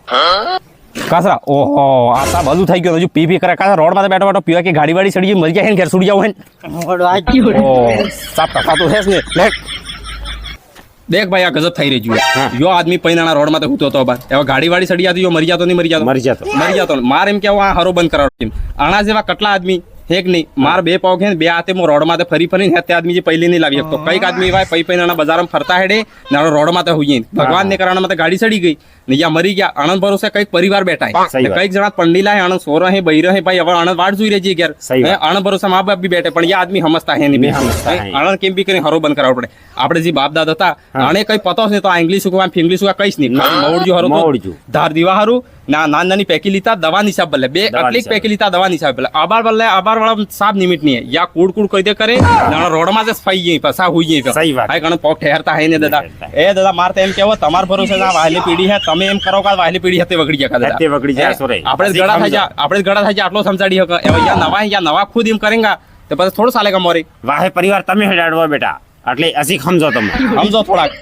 કાસરા ઓહો આ સા બધું થઈ ગયું હજુ પી કરે કાસરા રોડ માં બેઠો બેઠો પીવા કે ગાડી વાડી ચડી ગઈ મરી જાય ને ઘેર સુડી જાવ હે ઓ સાપ ટકાતો હે ને લે દેખ ભાઈ આ ગજબ થઈ રહી છે યો આદમી પૈનાના રોડ માં તો હતો બાર હવે ગાડી વાડી ચડી જાતી યો મરી જાતો નહીં મરી જાતો માર એમ કેવું આ હારો બંધ કરાવ આણા જેવા કેટલા આદમી હેક નહીં માર બે પાવ છે બે હાથે રોડ માં ફરી ફરીને તે આદમી જે પહેલી નહીં લાવી શકતો કઈક આદમી એવા પૈ પૈનાના બજારમાં ફરતા હેડે ને રોડ માં હોઈએ ભગવાન ને કારણ માં ગાડી ચડી ગઈ ને યા મરી ગયા આણંદ ભરોસે કઈક પરિવાર બેઠા કઈક જણા પંડીલા હે આણંદ સોર હે બૈર હે ભાઈ હવે આણંદ વાડ જોઈ રહી ઘેર આણંદ ભરોસે મા બાપ બી બેઠે પણ યા આદમી સમજતા હે નહીં આણંદ કેમ બી કરીને હરો બંધ કરાવવો પડે આપણે જે બાપ દાદા હતા આને કઈ પતો છે તો આ ઇંગ્લિશ ઉગવા ફિંગ્લિશ ઉગવા કઈશ નહીં મોવડજો હરો ધાર દીવા હારું ના નાની નાની પેકી લીતા દવા નિશાબ બદલે બે આટલી પેકી લીતા દવા નિશાબ બદલે આબાર બદલે આબાર વાળા સાબ નિમિત નહીં યા કુડ કુડ કરી દે કરે ના રોડ માં જ ફાઈ ગઈ પસા હોઈ ગઈ સહી વાત આ કણ પોક ઠેરતા હે ને દાદા એ દાદા માર તો એમ કેવો તમાર ભરોસે ના વાહલી પીડી હે તમે એમ કરો કે વાહલી પીડી હતે વગડી ગયા દાદા હતે વગડી જાય સોરે આપણે ગડા થઈ જા આટલો સમજાડી હક હવે યા નવા ખુદ એમ કરેંગા તો પછી થોડું ચાલેગા મોરી વાહે પરિવાર તમે હેડાડવો બેટા એટલે અસી સમજો તમે સમજો થોડાક